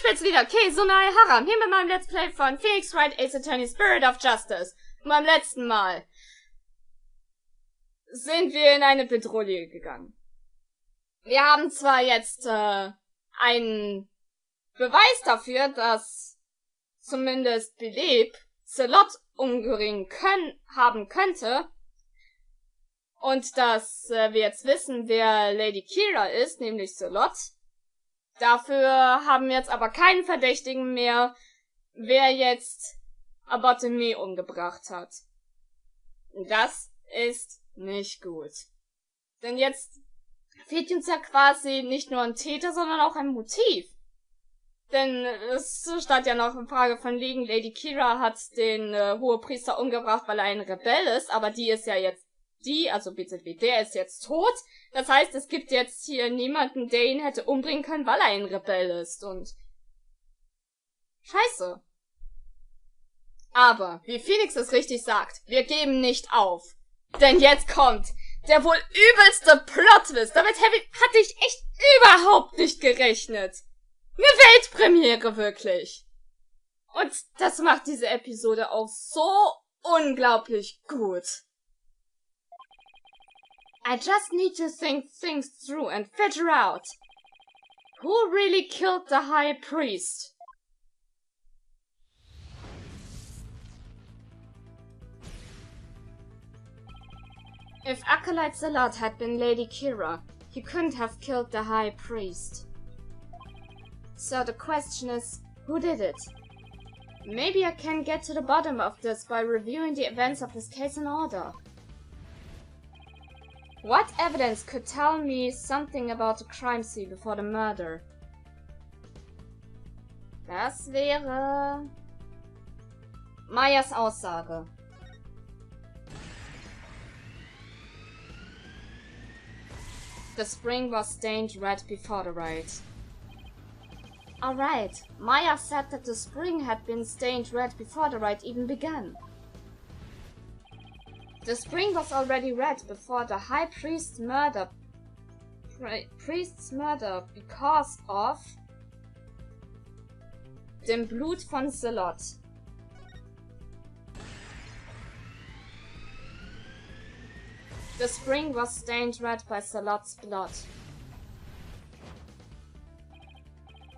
bin's wieder, Kesunai Haram, hier mit meinem Let's Play von Phoenix Wright Ace Attorney Spirit of Justice. Und beim letzten Mal sind wir in eine Petrouille gegangen. Wir haben zwar jetzt einen Beweis dafür, dass zumindest Beleb Zelot umgeringen haben könnte und dass wir jetzt wissen, wer Lady Kira ist, nämlich Zelot. Dafür haben wir jetzt aber keinen Verdächtigen mehr, wer jetzt Aboteme umgebracht hat. Das ist nicht gut. Denn jetzt fehlt uns ja quasi nicht nur ein Täter, sondern auch ein Motiv. Denn es stand ja noch in Frage von liegen, Lady Kira hat den Hohepriester umgebracht, weil er ein Rebell ist, aber die ist ja jetzt also BZW, der ist jetzt tot. Das heißt, es gibt jetzt hier niemanden, der ihn hätte umbringen können, weil er ein Rebell ist und scheiße. Aber, wie Phoenix es richtig sagt, wir geben nicht auf. Denn jetzt kommt der wohl übelste Plot-Twist. Damit hatte ich echt überhaupt nicht gerechnet. Eine Weltpremiere, wirklich. Und das macht diese Episode auch so unglaublich gut. I just need to think things through and figure out who really killed the High Priest. If Acolyte Zelot had been Lady Kira, he couldn't have killed the High Priest. So the question is, who did it? Maybe I can get to the bottom of this by reviewing the events of this case in order. What evidence could tell me something about the crime scene before the murder? Das wäre Mayas Aussage. The spring was stained red before the riot. Alright, Maya said that the spring had been stained red before the riot even began. The spring was already red before the High Priest's murder. Because of dem Blut von Zelot. The spring was stained red by Zelot's blood.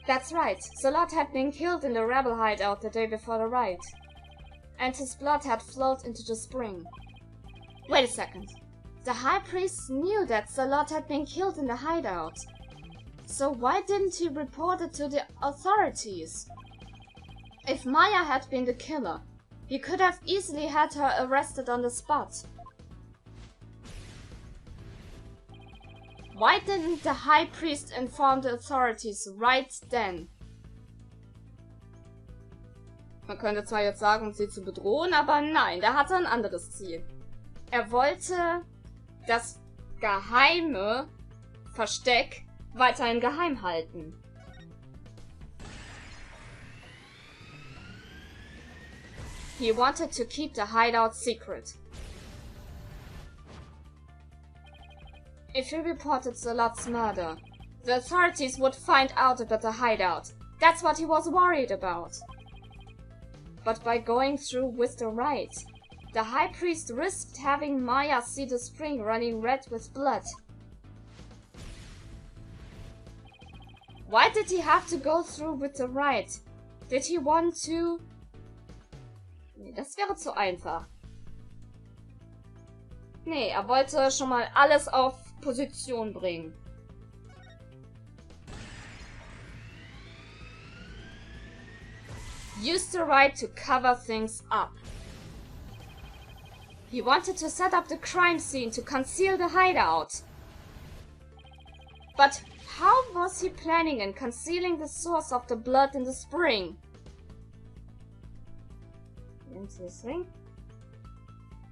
That's right, Zelot had been killed in the rebel hideout the day before the riot. And his blood had flowed into the spring. Wait a second. The High Priest knew that Zelot had been killed in the hideout. So why didn't he report it to the authorities? If Maya had been the killer, he could have easily had her arrested on the spot. Why didn't the High Priest inform the authorities right then? Man könnte zwar jetzt sagen, um sie zu bedrohen, aber nein, der hatte ein anderes Ziel. Er wollte das geheime Versteck weiterhin geheim halten. He wanted to keep the hideout secret. If he reported Zelot's murder, the authorities would find out about the hideout. That's what he was worried about. But by going through with the riot, the High Priest risked having Maya see the spring running red with blood. Why did he have to go through with the riot? Did he want to... Nee, das wäre zu einfach. Nee, er wollte schon mal alles auf Position bringen. Use the right to cover things up. He wanted to set up the crime scene to conceal the hideout. But how was he planning on concealing the source of the blood in the spring? Interesting.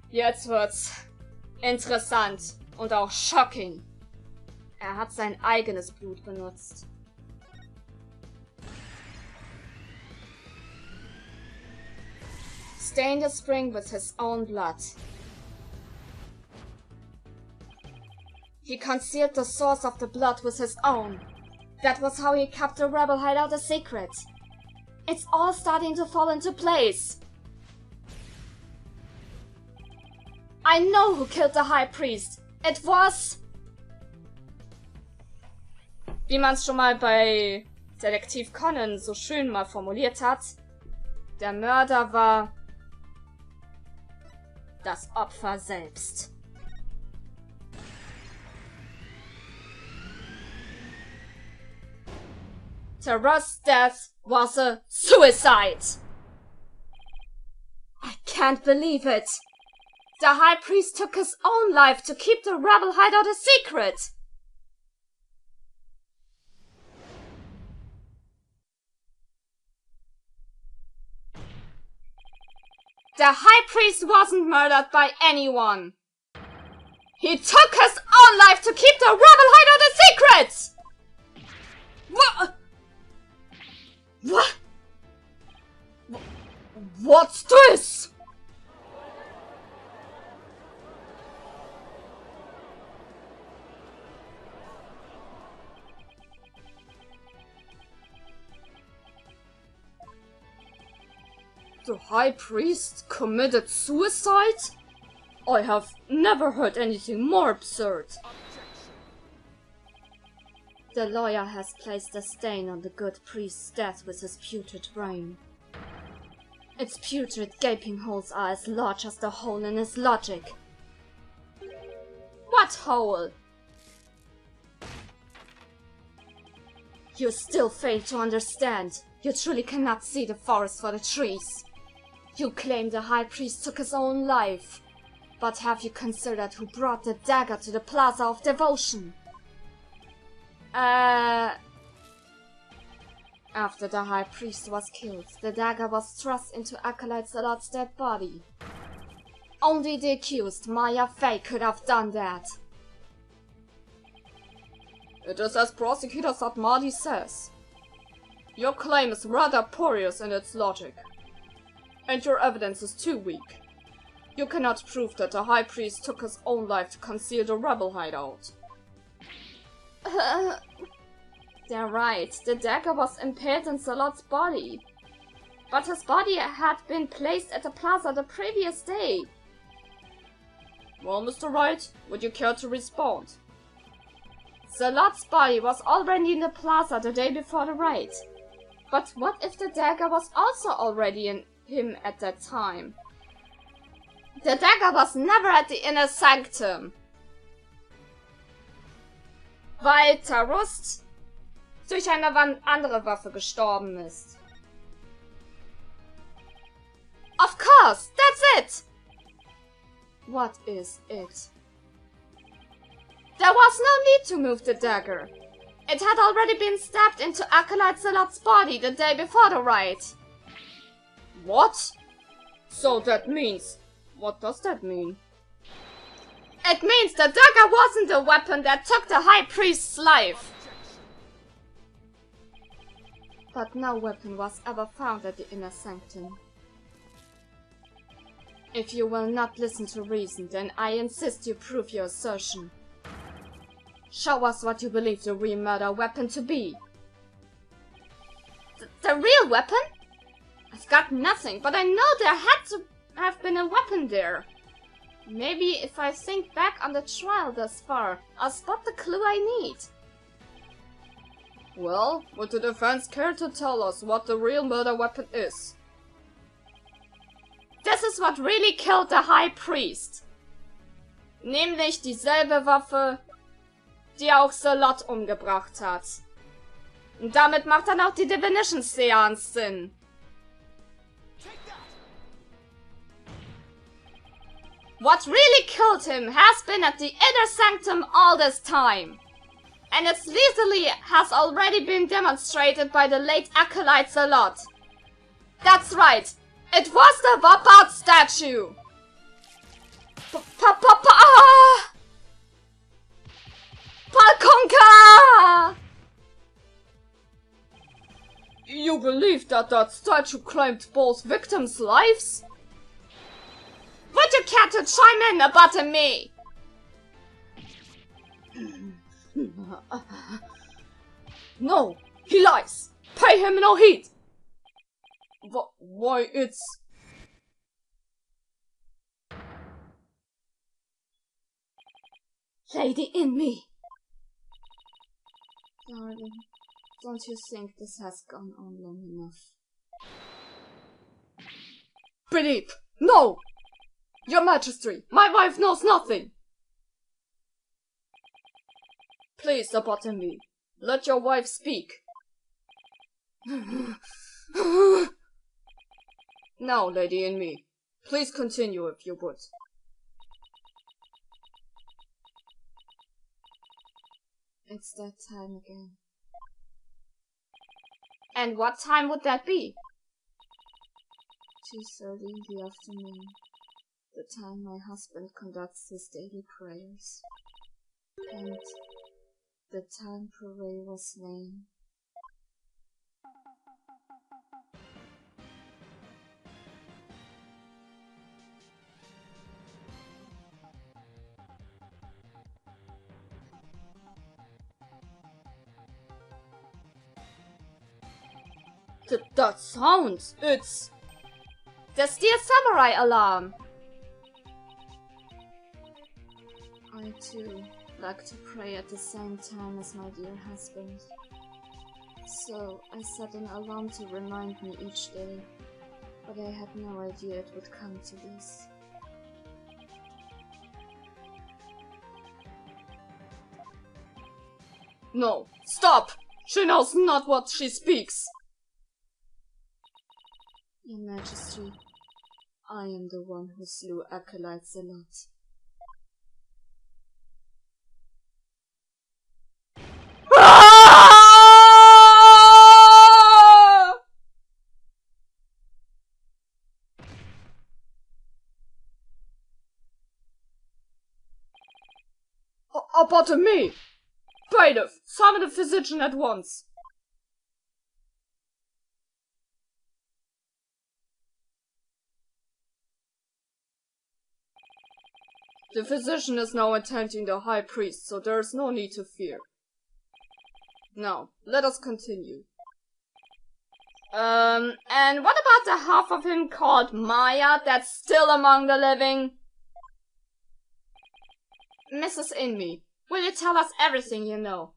Jetzt wird's interessant und auch shocking. Er hat sein eigenes Blut benutzt. Stain the spring with his own blood. He concealed the source of the blood with his own. That was how he kept the rebel hideout a secret. It's all starting to fall into place. I know who killed the High Priest. It was... Wie man es schon mal bei Detektiv Conan so schön mal formuliert hat, der Mörder war das Opfer selbst. Tara's death was a suicide! I can't believe it! The High Priest took his own life to keep the rebel hideout a secret! The High Priest wasn't murdered by anyone! He took his own life to keep the rebel hideout a secret! What? What? What's this? The High Priest committed suicide? I have never heard anything more absurd. The lawyer has placed a stain on the good priest's death with his putrid brain. Its putrid gaping holes are as large as the hole in his logic. What hole? You still fail to understand. You truly cannot see the forest for the trees. You claim the High Priest took his own life. But have you considered who brought the dagger to the Plaza of Devotion? After the High Priest was killed, the dagger was thrust into Acolyte Zalot's dead body. Only the accused, Maya Fey, could have done that. It is as Prosecutor Satmadi says. Your claim is rather porous in its logic. And your evidence is too weak. You cannot prove that the High Priest took his own life to conceal the rebel hideout. They're right. The dagger was impaled in Zalot's body. But his body had been placed at the plaza the previous day. Well, Mr. Wright, would you care to respond? Zalot's body was already in the plaza the day before the raid. But what if the dagger was also already in him at that time? The dagger was never at the inner sanctum. Weil Tarust durch eine andere Waffe gestorben ist. Of course, that's it! What is it? There was no need to move the dagger. It had already been stabbed into Acolyte Zalot's body the day before the raid. What? So that means... What does that mean? It means the dagger wasn't the weapon that took the High Priest's life. But no weapon was ever found at the inner sanctum. If you will not listen to reason, then I insist you prove your assertion. Show us what you believe the real murder weapon to be. The real weapon? I've got nothing, but I know there had to have been a weapon there. Maybe if I think back on the trial thus far, I'll spot the clue I need. Well, would the defense care to tell us what the real murder weapon is? This is what really killed the High Priest. Nämlich dieselbe Waffe, die auch Zalot umgebracht hat. Und damit macht dann auch die Divination Seance Sinn. What really killed him has been at the inner sanctum all this time. And it easily has already been demonstrated by the late Acolyte Zalot. That's right, it was the Wapart statue! Palkonka! You believe that that statue claimed both victims' lives? Would you care to chime in about me? No! He lies! Pay him no heed! Why, it's... Lady in me! Darling, don't you think this has gone on long enough? Philippe! No! Your Majesty, my wife knows nothing! Please lobotomy me. Let your wife speak. Now, lady in me, please continue if you would. It's that time again. And what time would that be? 2:30 in the afternoon. The time my husband conducts his daily prayers. And the time Puree was slain. That sound! It's... the Steel Samurai alarm! I too like to pray at the same time as my dear husband. So I set an alarm to remind me each day, but I had no idea it would come to this. No! Stop! She knows not what she speaks! Your Majesty, I am the one who slew acolytes a lot. Pardon me! Bailiff, summon a physician at once! The physician is now attending the high priest, so there is no need to fear. Now, let us continue. And what about the half of him called Maya that's still among the living? Mrs. Inme, will you tell us everything you know?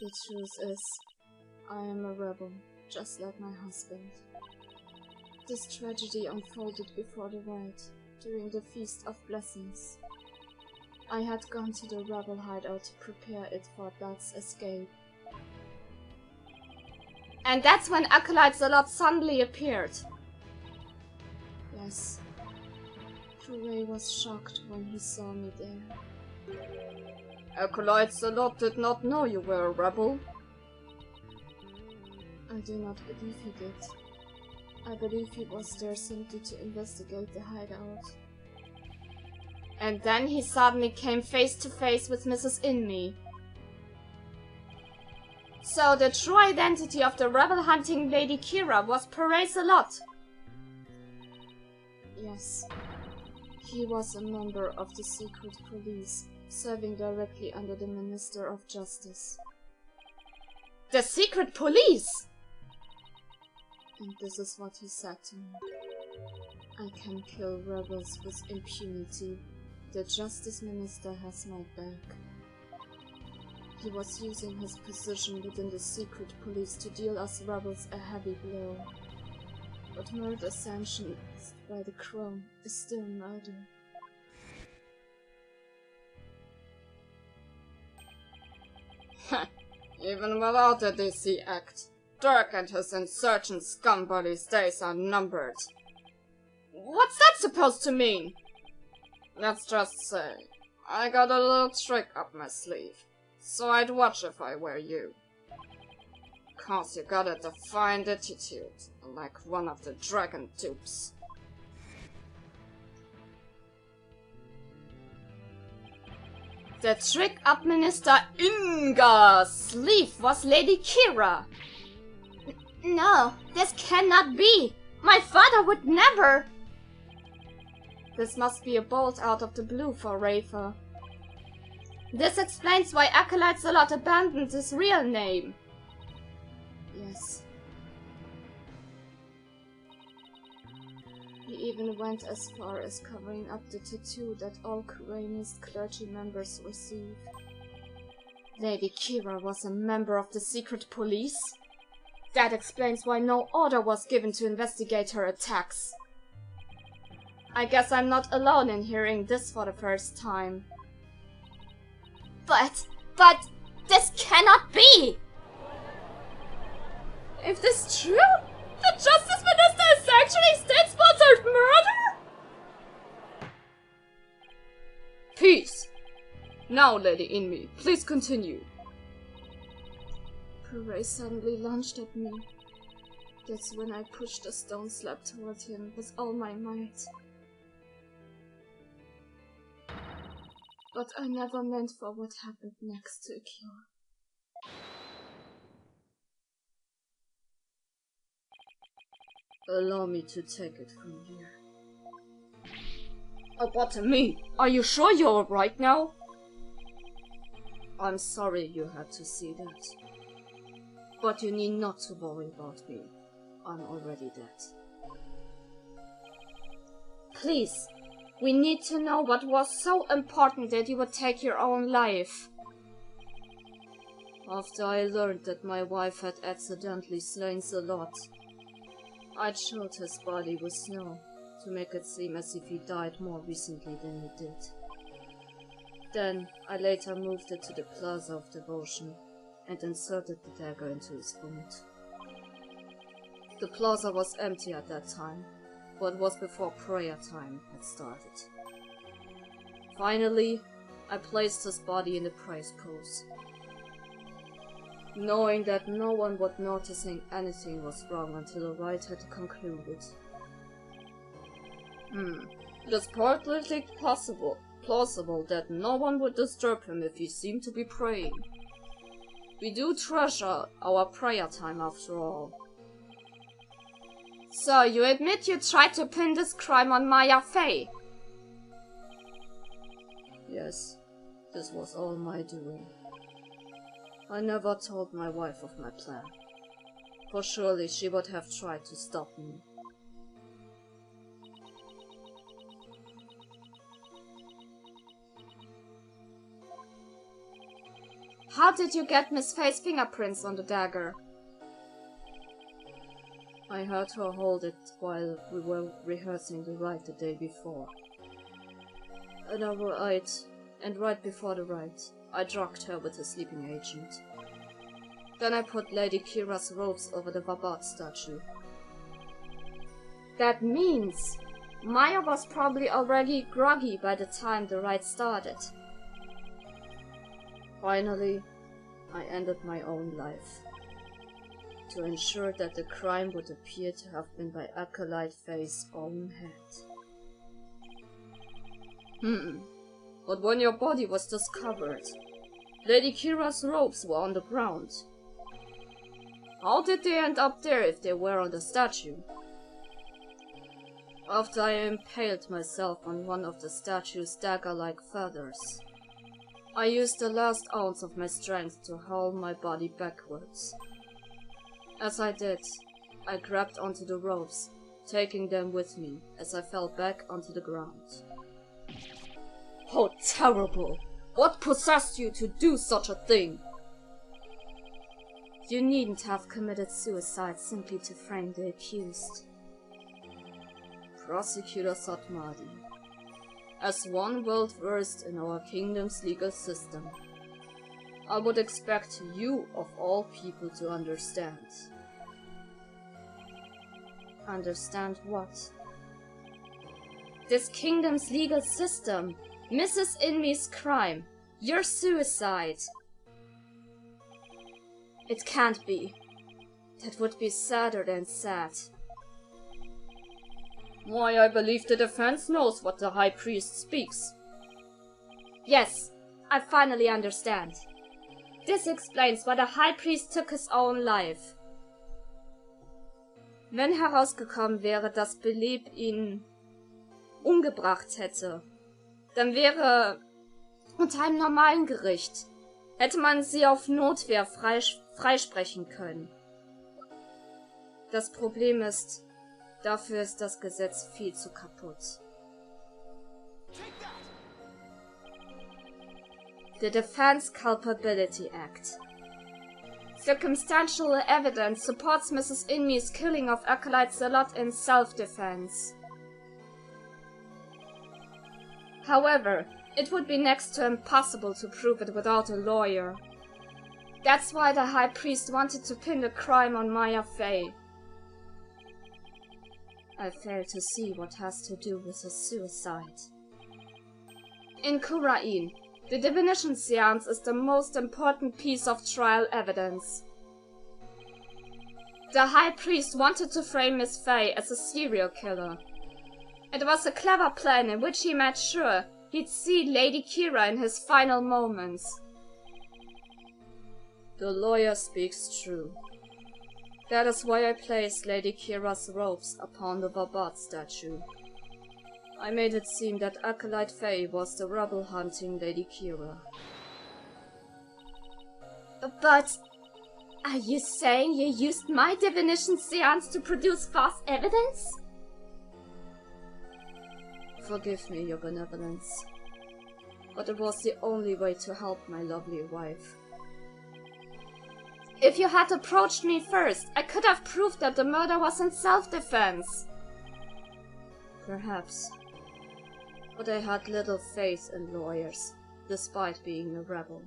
The truth is, I am a rebel, just like my husband. This tragedy unfolded before the Wright, during the Feast of Blessings. I had gone to the rebel hideout to prepare it for Dad's escape. And that's when Acolyte Zalot suddenly appeared. Yes. Puree was shocked when he saw me there. Acolyte Zalot did not know you were a rebel. I do not believe he did. I believe he was there simply to investigate the hideout. And then he suddenly came face to face with Mrs. Inme. So the true identity of the rebel-hunting Lady Kira was Puree Zalot. Yes. He was a member of the secret police, serving directly under the Minister of Justice. The secret police?! And this is what he said to me. I can kill rebels with impunity. The Justice Minister has my back. He was using his position within the secret police to deal us rebels a heavy blow. But murder sanctioned by the Crown is still murder. Even without the DC Act, Dirk and his insurgent scumbuddies' days are numbered. What's that supposed to mean? Let's just say, I got a little trick up my sleeve, so I'd watch if I were you. 'Cause you got a defiant attitude, like one of the dragon dupes. The trick up Minister Inga's sleeve was Lady Kira. No, this cannot be! My father would never! This must be a bolt out of the blue for Rafer. This explains why Acolyte Zalot abandoned his real name. Yes. He even went as far as covering up the tattoo that all Koreanist clergy members receive. Lady Kira was a member of the secret police? That explains why no order was given to investigate her attacks. I guess I'm not alone in hearing this for the first time. But this cannot be! If this is true, the Justice Minister is actually state-sponsored murder? Peace! Now, Lady Inmi, please continue. Puree suddenly lunged at me. That's when I pushed a stone slab toward him with all my might. But I never meant for what happened next to occur. Allow me to take it from here. Oh, but me, are you sure you're alright now? I'm sorry you had to see that. But you need not to worry about me. I'm already dead. Please, we need to know what was so important that you would take your own life. After I learned that my wife had accidentally slain Zalot, I chilled his body with snow to make it seem as if he died more recently than he did. Then, I later moved it to the Plaza of Devotion and inserted the dagger into his wound. The plaza was empty at that time, but it was before prayer time had started. Finally, I placed his body in the praise pose. Knowing that no one would noticing anything was wrong until the Wright had concluded. It is partly plausible that no one would disturb him if he seemed to be praying. We do treasure our prayer time after all. So, you admit you tried to pin this crime on Maya Fey? Yes, this was all my doing. I never told my wife of my plan, for surely she would have tried to stop me. How did you get Miss Fay's fingerprints on the dagger? I heard her hold it while we were rehearsing the rite the day before. And right before the rite, I drugged her with a sleeping agent. Then I put Lady Kira's robes over the Vabat statue. That means Maya was probably already groggy by the time the rite started. Finally, I ended my own life, to ensure that the crime would appear to have been by Acolyte Faye's own hand. But when your body was discovered, Lady Kira's robes were on the ground. How did they end up there if they were on the statue? After I impaled myself on one of the statue's dagger-like feathers, I used the last ounce of my strength to haul my body backwards. As I did, I grabbed onto the ropes, taking them with me as I fell back onto the ground. How terrible! What possessed you to do such a thing? You needn't have committed suicide simply to frame the accused. Prosecutor Satmadi. As one well-versed in our kingdom's legal system, I would expect you, of all people, to understand. Understand what? This kingdom's legal system, Mrs. Inmi's crime, your suicide. It can't be. That would be sadder than sad. Why, I believe the defense knows what the High Priest speaks. Yes, I finally understand. This explains why the High Priest took his own life. Wenn herausgekommen wäre, dass Beleb ihn umgebracht hätte, dann wäre Unter einem normalen Gericht hätte man sie auf Notwehr freisprechen können. Das Problem ist, dafür ist das Gesetz viel zu kaputt. The Defense Culpability Act. Circumstantial evidence supports Mrs. Inme's killing of acolyte Zealot in self-defense. However, it would be next to impossible to prove it without a lawyer. That's why the High Priest wanted to pin the crime on Maya Fey. I fail to see what has to do with a suicide. In Kurain, the divination seance is the most important piece of trial evidence. The High Priest wanted to frame Miss Fey as a serial killer. It was a clever plan in which he made sure he'd see Lady Kira in his final moments. The lawyer speaks true. That is why I placed Lady Kira's robes upon the Babat statue. I made it seem that Acolyte Fey was the rebel-hunting Lady Kira. But are you saying you used my divination seance to produce false evidence? Forgive me, your benevolence, but it was the only way to help my lovely wife. If you had approached me first, I could have proved that the murder was in self-defense. Perhaps. But I had little faith in lawyers, despite being a rebel.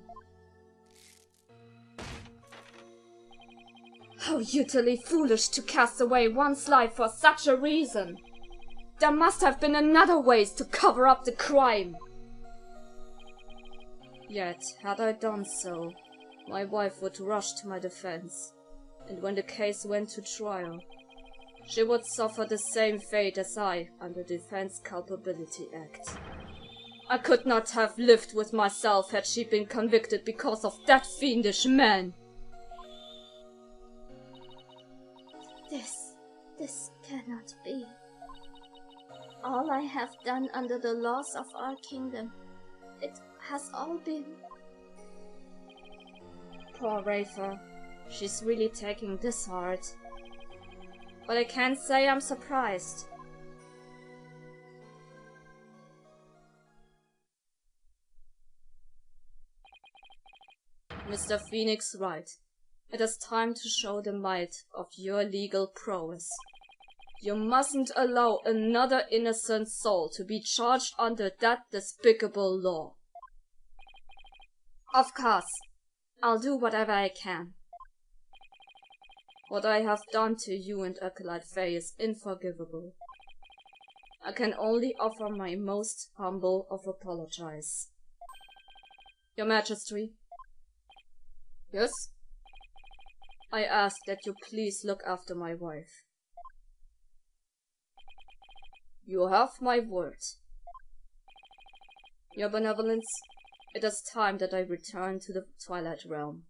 How utterly foolish to cast away one's life for such a reason! There must have been another ways to cover up the crime! Yet, had I done so, my wife would rush to my defense, and when the case went to trial, she would suffer the same fate as I under the Defense Culpability Act. I could not have lived with myself had she been convicted because of that fiendish man. This cannot be. All I have done under the laws of our kingdom, it has all been... Poor Rafer. She's really taking this hard. But I can't say I'm surprised. Mr. Phoenix Wright, it is time to show the might of your legal prowess. You mustn't allow another innocent soul to be charged under that despicable law. Of course, I'll do whatever I can. What I have done to you and Acolyte Fey is unforgivable. I can only offer my most humble of apologies. Your Majesty? Yes? I ask that you please look after my wife. You have my word. Your benevolence, it is time that I return to the Twilight Realm.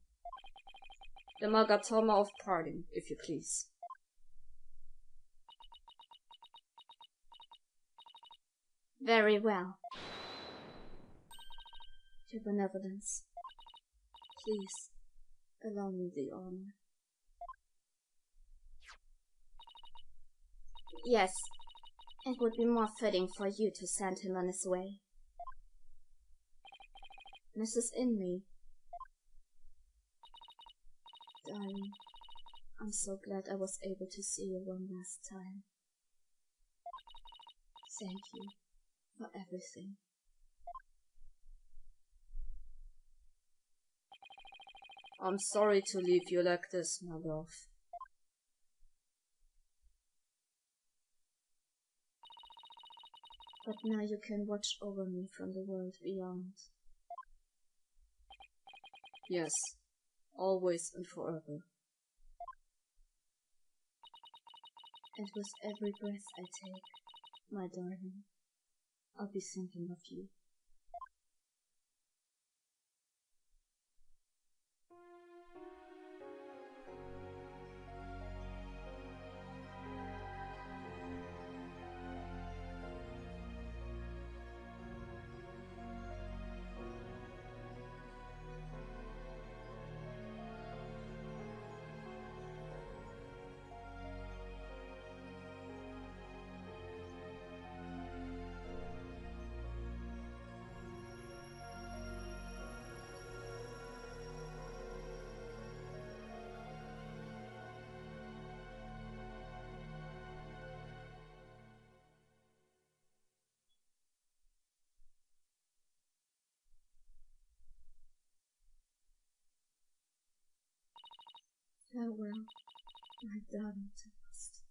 The Magatama of Parting, if you please. Very well. Your benevolence, please allow me the honor. Yes, it would be more fitting for you to send him on his way. Mrs. Inme. Darling, I'm so glad I was able to see you one last time. Thank you for everything. I'm sorry to leave you like this, my love. But now you can watch over me from the world beyond. Yes, always and forever. And with every breath I take, my darling, I'll be thinking of you. Farewell, my darling Tempest.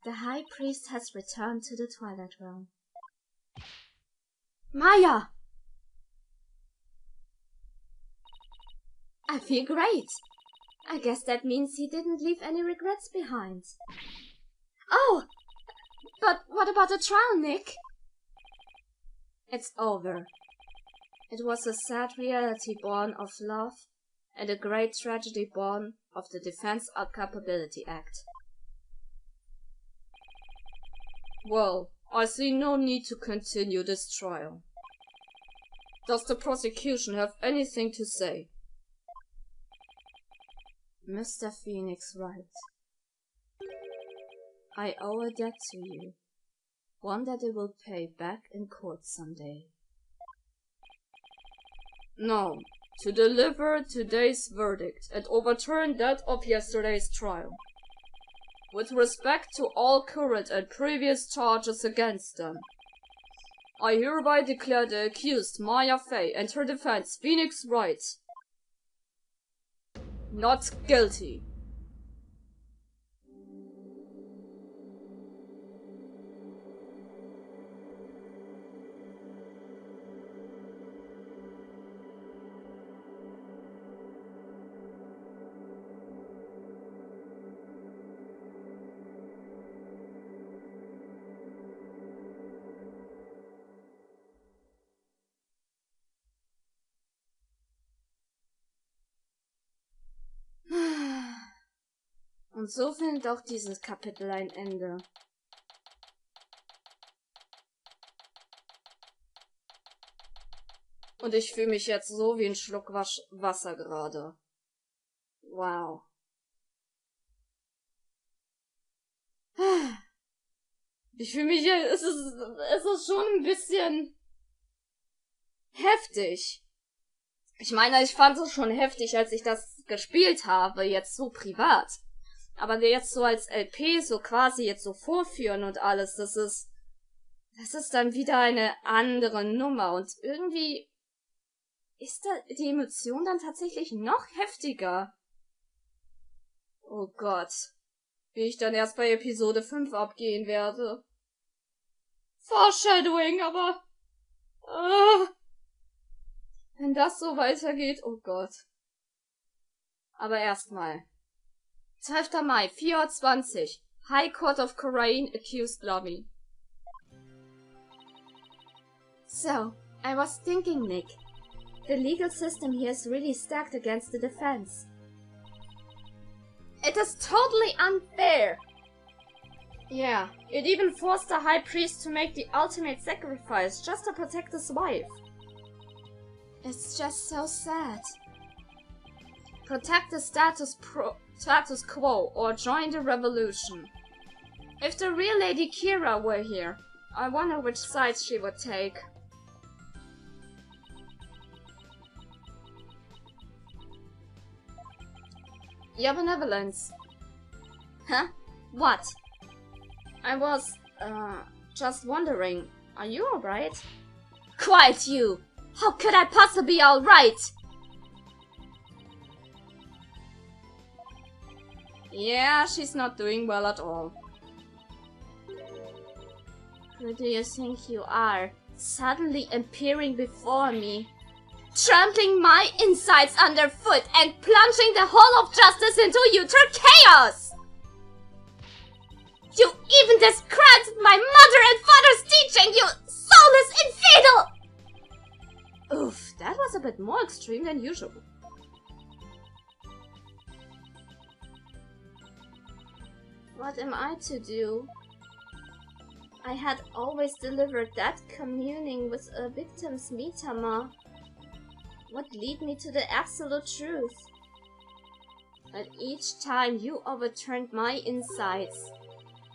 The High Priest has returned to the Twilight Realm. Maya! I feel great. I guess that means he didn't leave any regrets behind. Oh! But what about the trial, Nick? It's over. It was a sad reality born of love and a great tragedy born of the Defense Capability Act. Well, I see no need to continue this trial. Does the prosecution have anything to say? Mr. Phoenix Wright, I owe a debt to you, one that I will pay back in court someday. Now, to deliver today's verdict and overturn that of yesterday's trial. With respect to all current and previous charges against them, I hereby declare the accused Maya Fey and her defense Phoenix Wright not guilty. Und so findet auch dieses Kapitel ein Ende. Und ich fühle mich jetzt so wie ein Schluck Wasser gerade. Wow. Ich fühle mich, es ist schon ein bisschen heftig. Ich meine, ich fand es schon heftig, als ich das gespielt habe, jetzt so privat. Aber jetzt so als LP, so quasi jetzt so vorführen und alles, das ist dann wieder eine andere Nummer. Und irgendwie ist da die Emotion dann tatsächlich noch heftiger. Oh Gott. Wie ich dann erst bei Episode 5 abgehen werde. Foreshadowing, aber... wenn das so weitergeht, oh Gott. Aber erstmal. 12. Mai, 4:20 Uhr. High Court of Korean accused Lobby. So, I was thinking, Nick. The legal system here is really stacked against the defense. It is totally unfair. Yeah, it even forced the High Priest to make the ultimate sacrifice just to protect his wife. It's just so sad. Protect the status quo or join the revolution. If the real Lady Kira were here, I wonder which side she would take. Your benevolence. Huh? What? I was, just wondering, are you alright? Quiet, you! How could I possibly be alright? Yeah, she's not doing well at all. Who do you think you are? Suddenly appearing before me, trampling my insides underfoot and plunging the whole of justice into utter chaos! You even discredited my mother and father's teaching, you soulless infidel! Oof, that was a bit more extreme than usual. What am I to do? I had always delivered that communing with a victim's mitama would lead me to the absolute truth. But each time you overturned my insights,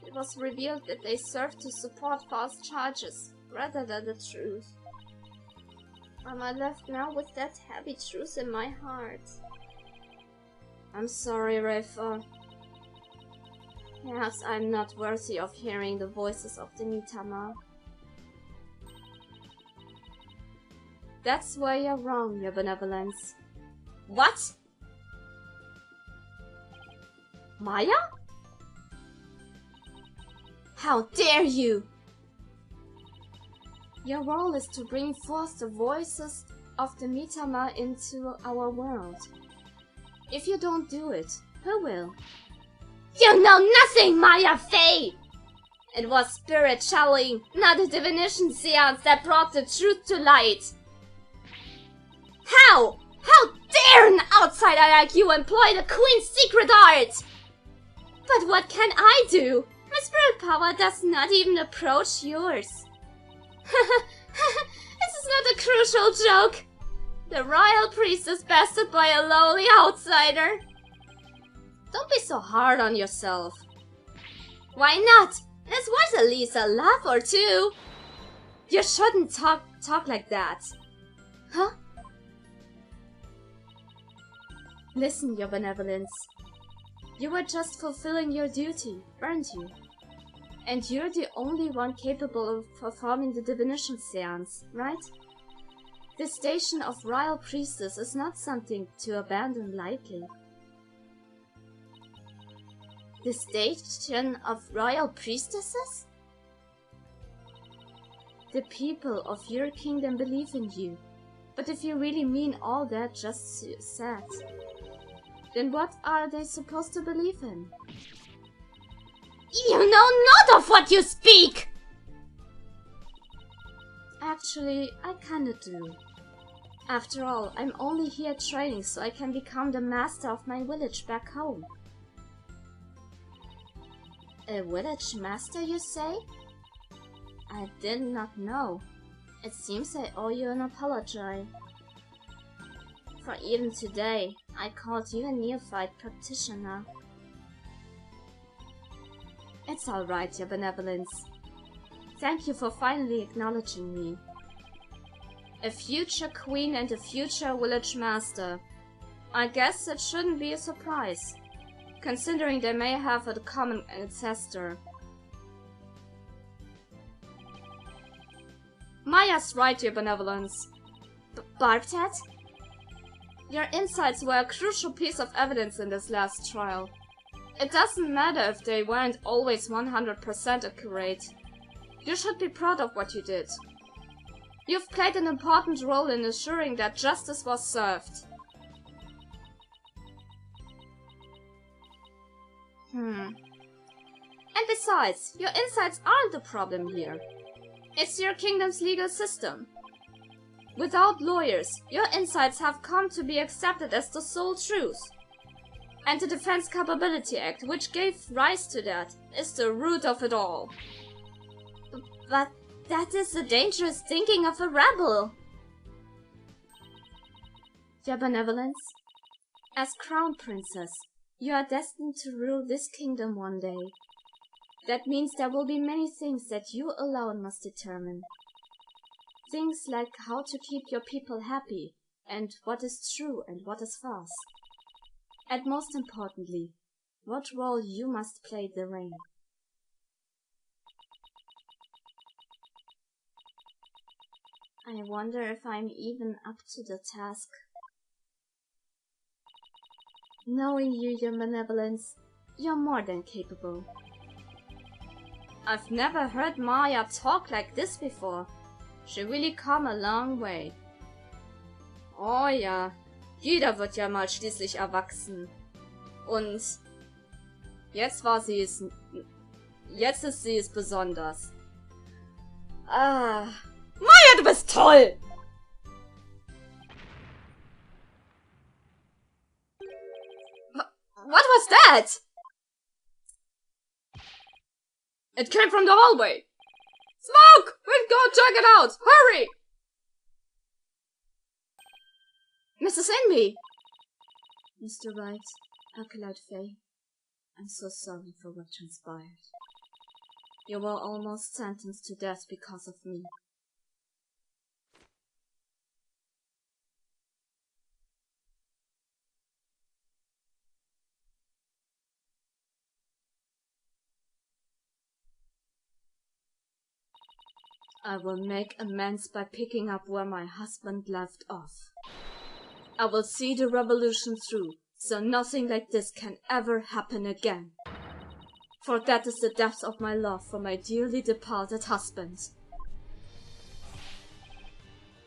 it was revealed that they served to support false charges rather than the truth. Am I left now with that heavy truth in my heart? I'm sorry, Rafa. Perhaps I'm not worthy of hearing the voices of the Nitama. That's where you're wrong, your benevolence. What? Maya? How dare you! Your role is to bring forth the voices of the Mitama into our world. If you don't do it, who will? You know nothing, Maya Fey! It was spirit channeling, not a divination seance that brought the truth to light. How? How dare an outsider like you employ the Queen's secret art? But what can I do? My spirit power does not even approach yours. This is not a crucial joke. The royal priest is bested by a lowly outsider. Don't be so hard on yourself. Why not? There's worth at least a laugh or two. You shouldn't talk like that. Huh? Listen, your benevolence. You were just fulfilling your duty, weren't you? And you're the only one capable of performing the divination seance, right? The station of royal priestess is not something to abandon lightly. The station of royal priestesses? The people of your kingdom believe in you. But if you really mean all that just said, then what are they supposed to believe in? You know not of what you speak! Actually, I kinda do. After all, I'm only here training so I can become the master of my village back home. A village master, you say? I did not know. It seems I owe you an apology. For even today, I called you a neophyte practitioner. It's alright, your benevolence. Thank you for finally acknowledging me. A future queen and a future village master. I guess it shouldn't be a surprise, considering they may have a common ancestor. Maya's right, your benevolence. Bartet? Your insights were a crucial piece of evidence in this last trial. It doesn't matter if they weren't always 100% accurate. You should be proud of what you did. You've played an important role in ensuring that justice was served. And besides, your insights aren't the problem here. It's your kingdom's legal system. Without lawyers, your insights have come to be accepted as the sole truth. And the Defense Capability Act, which gave rise to that, is the root of it all. But that is the dangerous thinking of a rebel. Your benevolence, as Crown Princess, you are destined to rule this kingdom one day. That means there will be many things that you alone must determine. Things like how to keep your people happy, and what is true and what is false. And most importantly, what role you must play therein. I wonder if I'm even up to the task. Knowing you, your benevolence, you're more than capable. I've never heard Maya talk like this before. She really come a long way. Oh ja, jeder wird ja mal schließlich erwachsen. Und jetzt ist sie es besonders. Ah, Maya, du bist toll! What was that? It came from the hallway. Smoke! We'll go check it out! Hurry! Mrs. Envy! Mr. Wright, Acolyte Faye, I'm so sorry for what transpired. You were almost sentenced to death because of me. I will make amends by picking up where my husband left off. I will see the revolution through, so nothing like this can ever happen again. For that is the depth of my love for my dearly departed husband.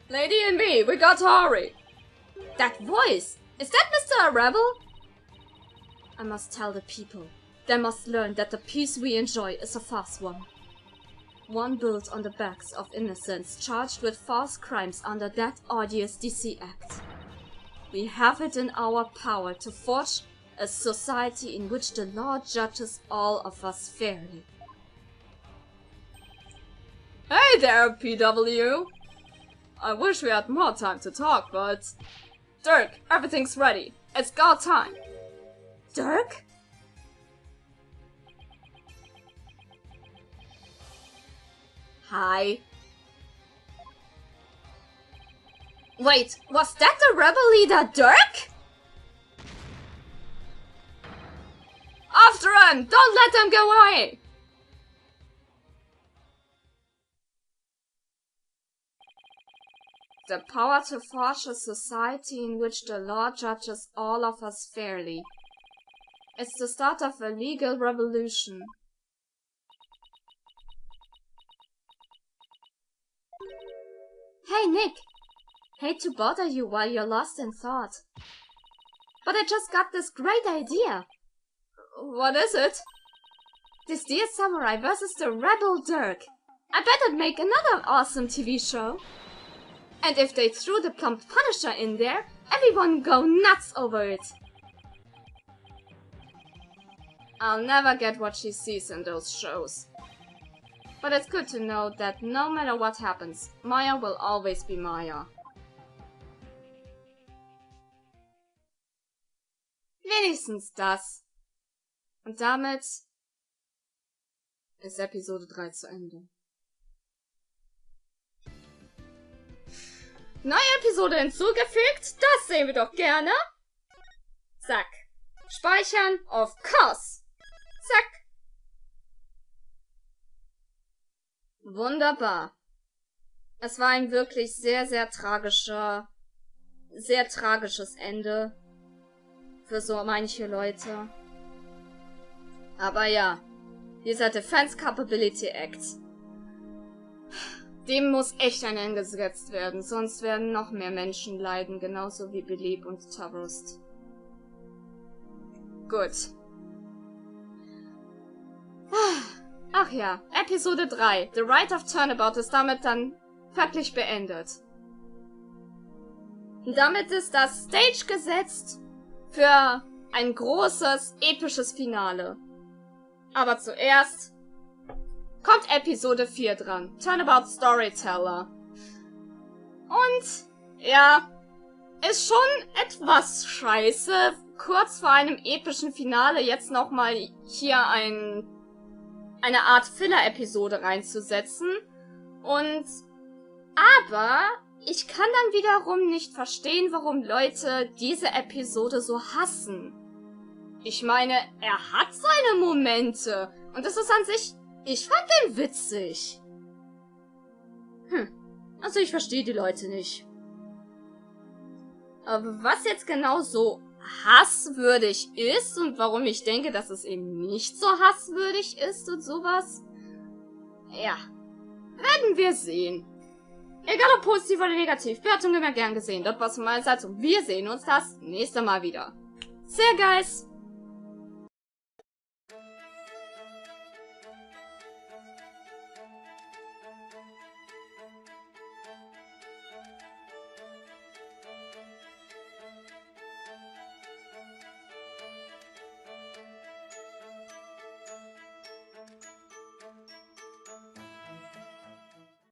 Lady and me, we got to hurry! That voice! Is that Mr. Rebel? I must tell the people. They must learn that the peace we enjoy is a false one. One built on the backs of innocents charged with false crimes under that odious DC Act. We have it in our power to forge a society in which the law judges all of us fairly. Hey there, PW! I wish we had more time to talk, but... Dirk, everything's ready. It's go time. Dirk? Hi. Wait, was that the rebel leader Dirk? After him! Don't let them go away! The power to forge a society in which the law judges all of us fairly. It's the start of a legal revolution. Hey Nick! Hate to bother you while you're lost in thought. But I just got this great idea. What is it? This dear samurai versus the rebel Dirk. I bet it'd make another awesome TV show. And if they threw the plump Punisher in there, everyone go nuts over it. I'll never get what she sees in those shows. But it's good to know that no matter what happens, Maya will always be Maya. Wenigstens das. Und damit ist Episode 3 zu Ende. Neue Episode hinzugefügt, das sehen wir doch gerne. Zack. Speichern, of course. Zack. Wunderbar. Es war ein wirklich sehr, sehr tragisches Ende. Für so manche Leute. Aber ja, dieser Defense Capability Act. Dem muss echt ein Ende gesetzt werden, sonst werden noch mehr Menschen leiden, genauso wie Belieb und Terrorist. Gut. Ach ja, Episode 3, The Right of Turnabout ist damit dann wirklich beendet. Und damit ist das Stage gesetzt für ein großes, episches Finale. Aber zuerst kommt Episode 4 dran. Turnabout Storyteller. Und, ja, ist schon etwas scheiße, kurz vor einem epischen Finale jetzt nochmal hier eine Art Filler-Episode reinzusetzen. Aber ich kann dann wiederum nicht verstehen, warum Leute diese Episode so hassen. Ich meine, er hat seine Momente. Und das ist an sich... Ich fand den witzig. Also ich verstehe die Leute nicht. Aber was jetzt genau so hasswürdig ist und warum ich denke, dass es eben nicht so hasswürdig ist und sowas, ja, werden wir sehen. Egal ob positiv oder negativ, Bewertung immer gern gesehen. Das war's von meiner Seite und wir sehen uns das nächste Mal wieder. See you guys!